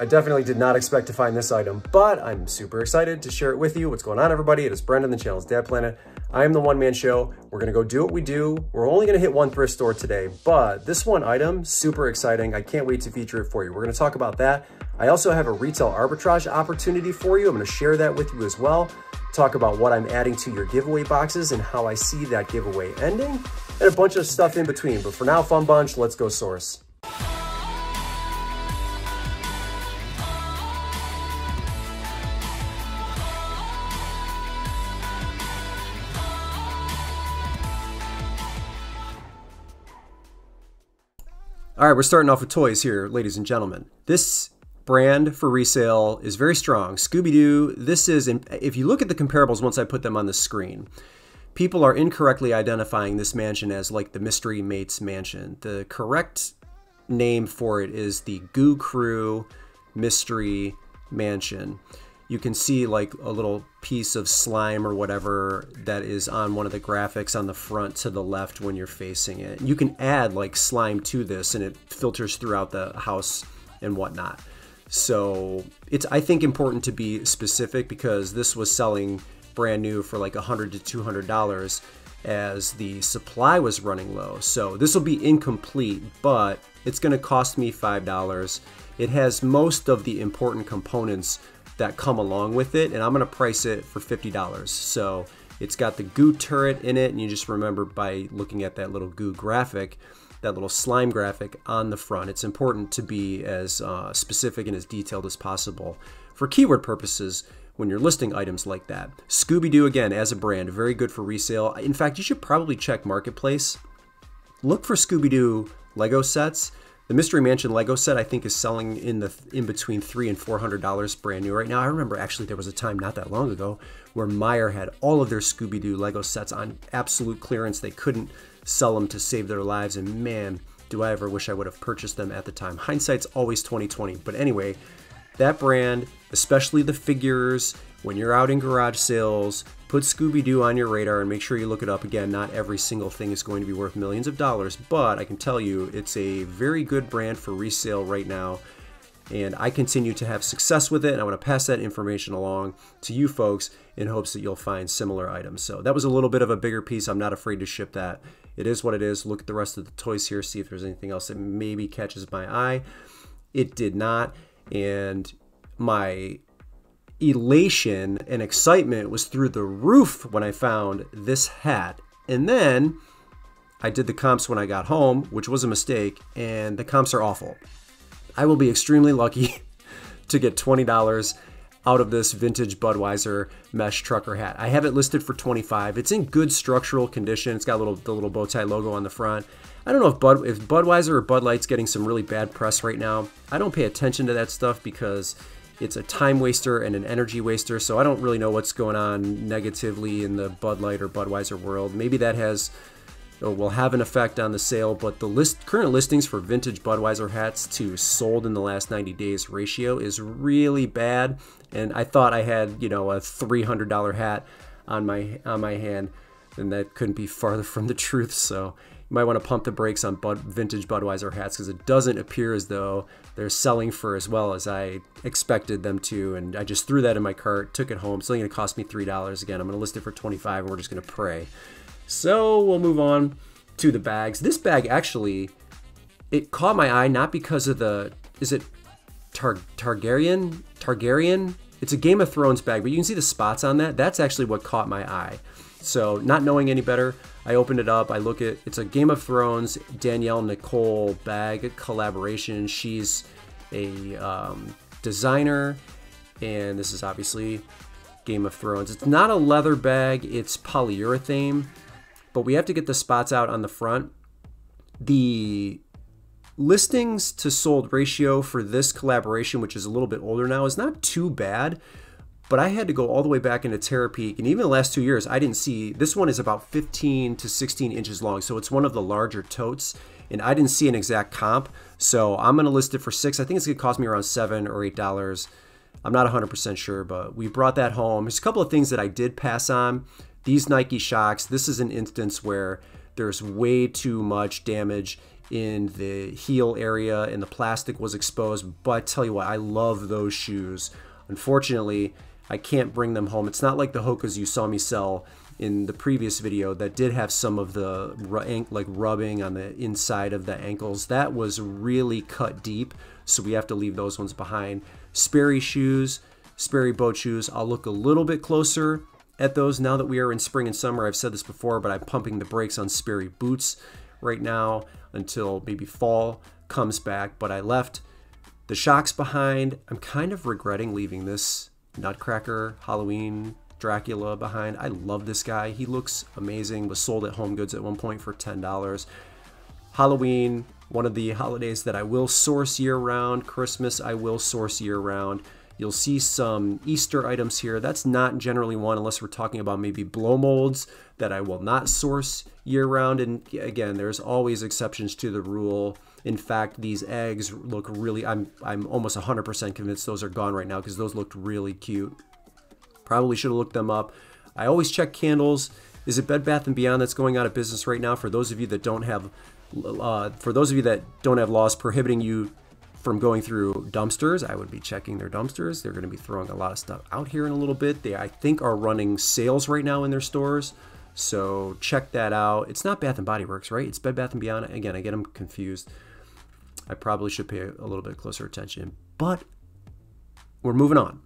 I definitely did not expect to find this item, but I'm super excited to share it with you. What's going on, everybody? It is Brendan, the channel's Dad Planet. I am the one-man show. We're gonna go do what we do. We're only gonna hit one thrift store today, but this one item, super exciting. I can't wait to feature it for you. We're gonna talk about that. I also have a retail arbitrage opportunity for you. I'm gonna share that with you as well. Talk about what I'm adding to your giveaway boxes and how I see that giveaway ending, and a bunch of stuff in between. But for now, fun bunch, let's go source. All right, we're starting off with toys here, ladies and gentlemen. This brand for resale is very strong. Scooby-Doo, this is, if you look at the comparables once I put them on the screen, people are incorrectly identifying this mansion as like the Mystery Mates Mansion. The correct name for it is the Goo Crew Mystery Mansion. You can see like a little piece of slime or whatever that is on one of the graphics on the front to the left when you're facing it. You can add like slime to this and it filters throughout the house and whatnot. So it's, I think, important to be specific because this was selling brand new for like $100 to $200 as the supply was running low. So this will be incomplete, but it's going to cost me $5. It has most of the important components that come along with it, and I'm going to price it for $50. So it's got the goo turret in it, and you just remember by looking at that little goo graphic, that little slime graphic on the front. It's important to be as specific and as detailed as possible for keyword purposes when you're listing items like that. Scooby-Doo, again, as a brand, very good for resale. In fact, you should probably check Marketplace. Look for Scooby-Doo Lego sets. The Mystery Mansion Lego set, I think, is selling in between $300 and $400 brand new right now. I remember actually there was a time not that long ago where Meijer had all of their Scooby-Doo Lego sets on absolute clearance. They couldn't sell them to save their lives, and man, do I ever wish I would have purchased them at the time. Hindsight's always 20/20. But anyway, that brand, especially the figures, when you're out in garage sales, put Scooby-Doo on your radar and make sure you look it up. Again, not every single thing is going to be worth millions of dollars, but I can tell you it's a very good brand for resale right now, and I continue to have success with it, and I want to pass that information along to you folks in hopes that you'll find similar items. So that was a little bit of a bigger piece. I'm not afraid to ship that. It is what it is. Look at the rest of the toys here, see if there's anything else that maybe catches my eye. It did not, and my elation and excitement was through the roof when I found this hat. And then I did the comps when I got home, which was a mistake, and the comps are awful. I will be extremely lucky to get $20 out of this vintage Budweiser mesh trucker hat. I have it listed for $25. It's in good structural condition. It's got the little bow tie logo on the front. I don't know if Budweiser or Bud Light's getting some really bad press right now. I don't pay attention to that stuff because it's a time waster and an energy waster, so I don't really know what's going on negatively in the Bud Light or Budweiser world. Maybe that will have an effect on the sale, but the current listings for vintage Budweiser hats to sold in the last 90 days ratio is really bad, and I thought I had, you know, a $300 hat on my hand, and that couldn't be farther from the truth. So you might want to pump the brakes on vintage Budweiser hats because it doesn't appear as though they're selling for as well as I expected them to, and I just threw that in my cart, took it home. It's only going to cost me $3. Again, I'm going to list it for $25, and we're just going to pray. So we'll move on to the bags. This bag actually, it caught my eye not because of the, is it Targaryen? It's a Game of Thrones bag, but you can see the spots on that. That's actually what caught my eye. So not knowing any better, I opened it up. I look at, it's a Game of Thrones Danielle Nicole bag collaboration. She's a designer, and this is obviously Game of Thrones. It's not a leather bag, it's polyurethane, but we have to get the spots out on the front. The listings to sold ratio for this collaboration, which is a little bit older now, is not too bad, but I had to go all the way back into Terapeak, and even the last 2 years, I didn't see, this one is about 15 to 16 inches long, so it's one of the larger totes, and I didn't see an exact comp, so I'm going to list it for $6. I think it's going to cost me around $7 or $8. I'm not 100% sure, but we brought that home. There's a couple of things that I did pass on. These Nike Shocks, this is an instance where there's way too much damage in the heel area and the plastic was exposed. But I tell you what, I love those shoes. Unfortunately, I can't bring them home. It's not like the Hokas you saw me sell in the previous video that did have some of the like rubbing on the inside of the ankles. That was really cut deep, so we have to leave those ones behind. Sperry shoes, Sperry boat shoes, I'll look a little bit closer at those now that we are in spring and summer. I've said this before, but I'm pumping the brakes on Sperry boots right now until maybe fall comes back. But I left the shocks behind. I'm kind of regretting leaving this Nutcracker Halloween Dracula behind. I love this guy. He looks amazing. Was sold at Home Goods at one point for $10. Halloween, one of the holidays that I will source year-round. Christmas, I will source year-round. You'll see some Easter items here. That's not generally one unless we're talking about maybe blow molds that I will not source year-round. And again, there's always exceptions to the rule. In fact, these eggs look really, I'm almost 100% convinced those are gone right now because those looked really cute. Probably should have looked them up. I always check candles. Is it Bed Bath & Beyond that's going out of business right now? For those of you that don't have, laws prohibiting you from going through dumpsters, I would be checking their dumpsters. They're going to be throwing a lot of stuff out here in a little bit. They, I think, are running sales right now in their stores, so check that out. It's not Bath & Body Works, right? It's Bed Bath & Beyond. Again, I get them confused. I probably should pay a little bit closer attention, but we're moving on.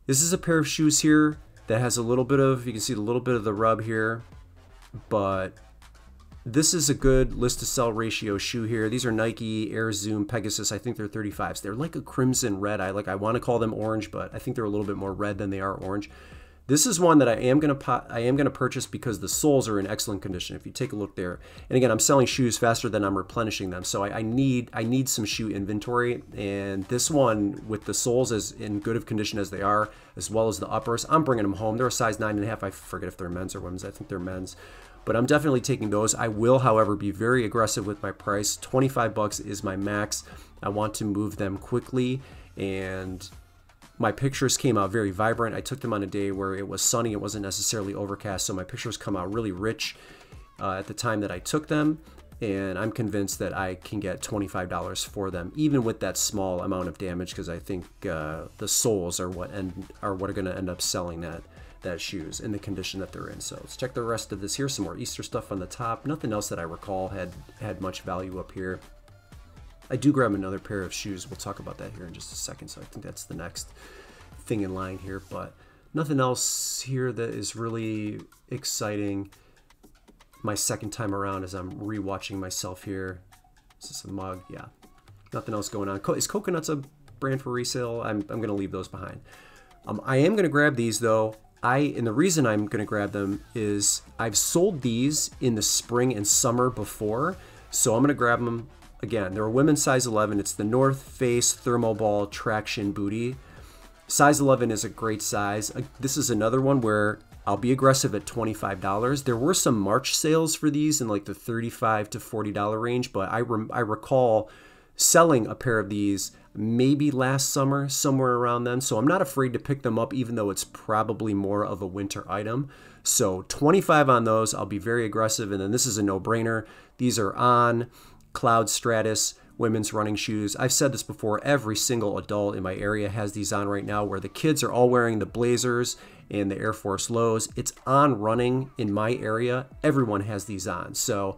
This is a pair of shoes here that has a little bit of, you can see a little bit of the rub here, but this is a good list to sell ratio shoe here. These are Nike Air Zoom Pegasus. I think they're 35s. They're like a crimson red. I want to call them orange, but I think they're a little bit more red than they are orange. This is one that I am gonna purchase because the soles are in excellent condition. If you take a look there, and again, I'm selling shoes faster than I'm replenishing them, so I need some shoe inventory. And this one with the soles as in good of condition as they are, as well as the uppers, I'm bringing them home. They're a size 9.5. I forget if they're men's or women's. I think they're men's, but I'm definitely taking those. I will, however, be very aggressive with my price. 25 bucks is my max. I want to move them quickly, and my pictures came out very vibrant. I took them on a day where it was sunny. It wasn't necessarily overcast, so my pictures come out really rich at the time that I took them, and I'm convinced that I can get $25 for them, even with that small amount of damage, because I think the soles are what are going to end up selling that shoes in the condition that they're in. So let's check the rest of this here. Some more Easter stuff on the top. Nothing else that I recall had much value up here. I do grab another pair of shoes. We'll talk about that here in just a second. So I think that's the next thing in line here, but nothing else here that is really exciting. My second time around as I'm rewatching myself here. Is this a mug? Yeah. Nothing else going on. Is Coconuts a brand for resale? I'm going to leave those behind. I am going to grab these though. And the reason I'm going to grab them is I've sold these in the spring and summer before, so I'm going to grab them. Again, they're a women's size 11. It's the North Face Thermoball Traction Booty. Size 11 is a great size. This is another one where I'll be aggressive at $25. There were some March sales for these in like the $35 to $40 range, but I recall selling a pair of these maybe last summer, somewhere around then. So I'm not afraid to pick them up, even though it's probably more of a winter item. So 25 on those. I'll be very aggressive. And then this is a no-brainer. These are on Cloud Stratus women's running shoes. I've said this before, every single adult in my area has these on right now, where the kids are all wearing the Blazers and the Air Force Lows. It's on running in my area. Everyone has these on. So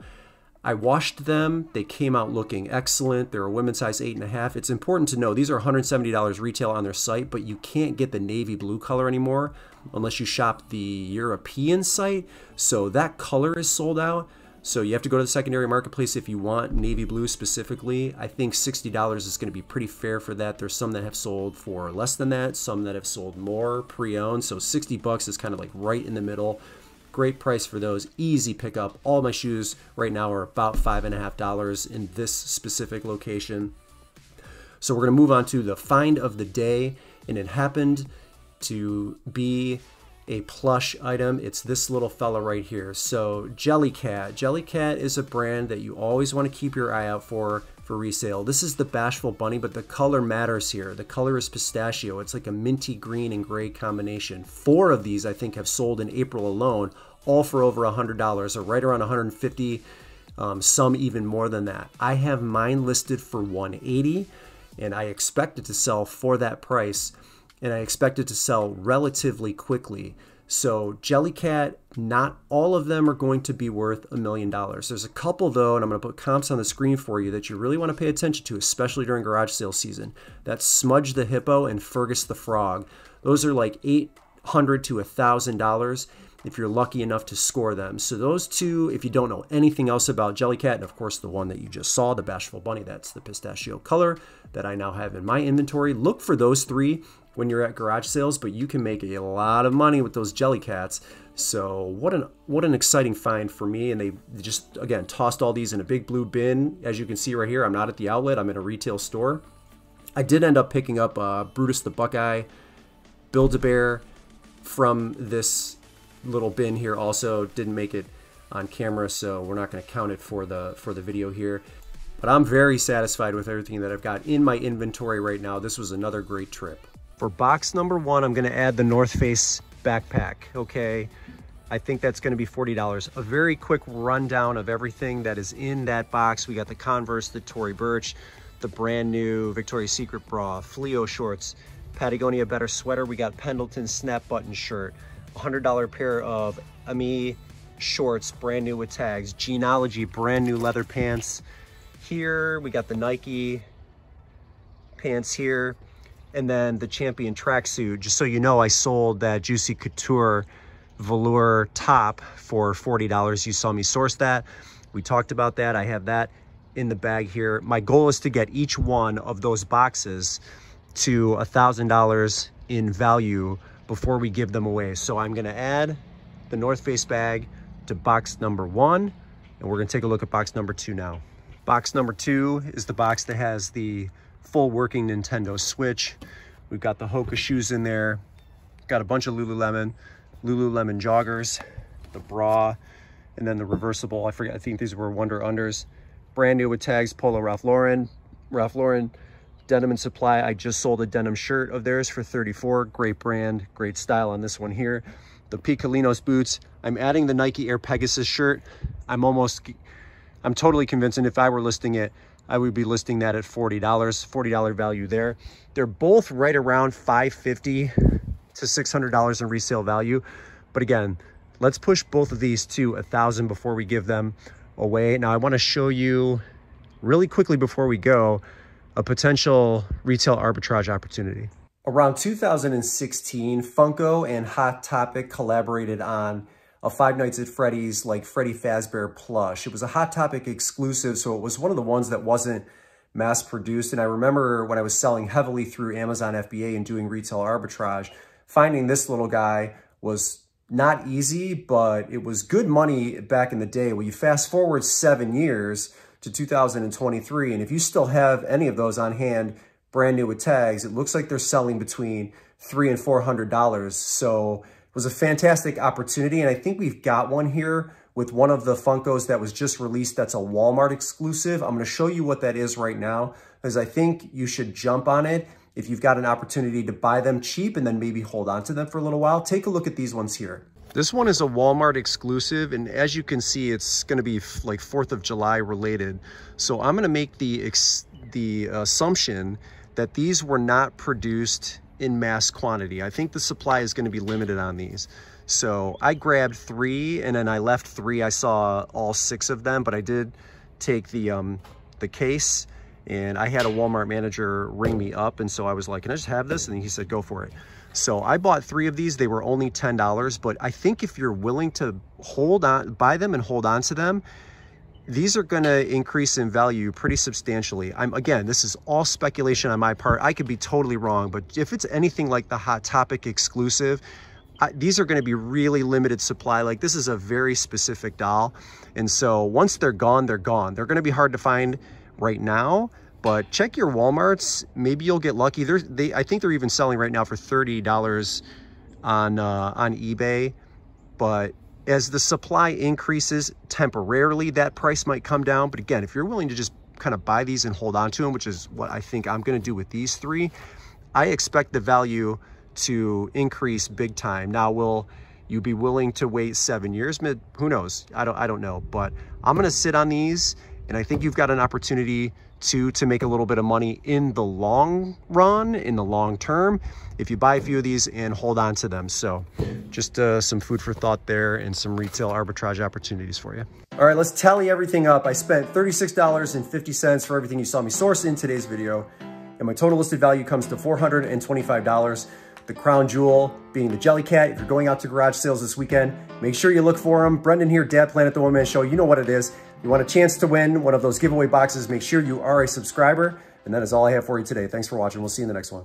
I washed them. They came out looking excellent. They're a women's size 8.5. It's important to know these are $170 retail on their site, but you can't get the navy blue color anymore unless you shop the European site. So that color is sold out. So you have to go to the secondary marketplace if you want navy blue specifically. I think $60 is going to be pretty fair for that. There's some that have sold for less than that, some that have sold more pre-owned. So 60 bucks is kind of like right in the middle. Great price for those. Easy pickup. All my shoes right now are about $5.50 in this specific location. So we're going to move on to the find of the day, and it happened to be a plush item. It's this little fella right here. So Jellycat. Jellycat is a brand that you always want to keep your eye out for resale. This is the Bashful Bunny, but the color matters here. The color is pistachio. It's like a minty green and gray combination. 4 of these I think have sold in April alone, all for over $100, or right around 150 some even more than that. I have mine listed for $180, and I expect it to sell for that price, and I expect it to sell relatively quickly. So Jellycat, not all of them are going to be worth $1 million. There's a couple though, and I'm going to put comps on the screen for you that you really want to pay attention to, especially during garage sale season. That's Smudge the Hippo and Fergus the Frog. Those are like $800 to $1,000 if you're lucky enough to score them. So those two, if you don't know anything else about Jellycat, and of course the one that you just saw, the Bashful Bunny, that's the pistachio color that I now have in my inventory. Look for those three when you're at garage sales, but you can make a lot of money with those Jellycats. So what an exciting find for me. And they just, again, tossed all these in a big blue bin. As you can see right here, I'm not at the outlet, I'm in a retail store. I did end up picking up Brutus the Buckeye, Build-A-Bear from this little bin here also. Didn't make it on camera, so we're not going to count it for the video here. But I'm very satisfied with everything that I've got in my inventory right now. This was another great trip. For box number 1, I'm going to add the North Face backpack, okay? I think that's going to be $40. A very quick rundown of everything that is in that box. We got the Converse, the Tory Burch, the brand new Victoria's Secret bra, Fleo shorts, Patagonia Better sweater. We got Pendleton snap button shirt, $100 pair of Ami shorts, brand new with tags, Genealogy brand new leather pants. Here we got the Nike pants here, and then the Champion tracksuit. Just so you know, I sold that Juicy Couture velour top for $40. You saw me source that. We talked about that. I have that in the bag here. My goal is to get each one of those boxes to $1,000 in value before we give them away. So I'm gonna add the North Face bag to box number 1, and we're gonna take a look at box number 2 now. Box number 2 is the box that has the full working Nintendo Switch. We've got the Hoka shoes in there, got a bunch of Lululemon joggers, the bra, and then the reversible, I think these were Wonder Unders. Brand new with tags, Polo Ralph Lauren, Denim & Supply. I just sold a denim shirt of theirs for $34. Great brand, great style on this one here. The Picolinos boots. I'm adding the Nike Air Pegasus shirt. I'm totally convinced, and if I were listing it, I would be listing that at $40 value there. They're both right around $550 to $600 in resale value. But again, let's push both of these to $1,000 before we give them away. Now I want to show you really quickly before we go a potential retail arbitrage opportunity. Around 2016, Funko and Hot Topic collaborated on a Five Nights at Freddy's like Freddy Fazbear plush. It was a Hot Topic exclusive, so it was one of the ones that wasn't mass produced. And I remember when I was selling heavily through Amazon FBA and doing retail arbitrage, finding this little guy was not easy, but it was good money back in the day. Well, you fast forward 7 years to 2023, and if you still have any of those on hand, brand new with tags, it looks like they're selling between $300 and $400. So it was a fantastic opportunity, and I think we've got one here with one of the Funkos that was just released that's a Walmart exclusive. I'm going to show you what that is right now, because I think you should jump on it if you've got an opportunity to buy them cheap and then maybe hold on to them for a little while. Take a look at these ones here. This one is a Walmart exclusive, and as you can see, it's going to be like 4th of July related. So I'm going to make the assumption that these were not produced in mass quantity. I think the supply is going to be limited on these. So I grabbed 3, and then I left 3. I saw all 6 of them, but I did take the case, and I had a Walmart manager ring me up, and so I was like, can I just have this? And he said, go for it. So I bought 3 of these. They were only $10, but I think if you're willing to buy them and hold on to them, these are going to increase in value pretty substantially. Again, this is all speculation on my part. I could be totally wrong, but if it's anything like the Hot Topic exclusive, these are going to be really limited supply. Like, this is a very specific doll. And so once they're gone, they're gone. They're going to be hard to find right now, but check your Walmarts. Maybe you'll get lucky. I think they're even selling right now for $30 on eBay. But as the supply increases temporarily, that price might come down. But again, if you're willing to just kind of buy these and hold on to them, which is what I think I'm going to do with these 3, I expect the value to increase big time. Now, will you'd be willing to wait 7 years? Who knows? I don't know, but I'm gonna sit on these, and I think you've got an opportunity to make a little bit of money in the long run, in the long term, if you buy a few of these and hold on to them. So just some food for thought there and some retail arbitrage opportunities for you. All right, let's tally everything up. I spent $36.50 for everything you saw me source in today's video, and my total listed value comes to $425. The crown jewel being the Jellycat. If you're going out to garage sales this weekend, make sure you look for them. Brendan here, Dad Planet, the One Man Show. You know what it is. You want a chance to win one of those giveaway boxes, make sure you are a subscriber. And that is all I have for you today. Thanks for watching. We'll see you in the next one.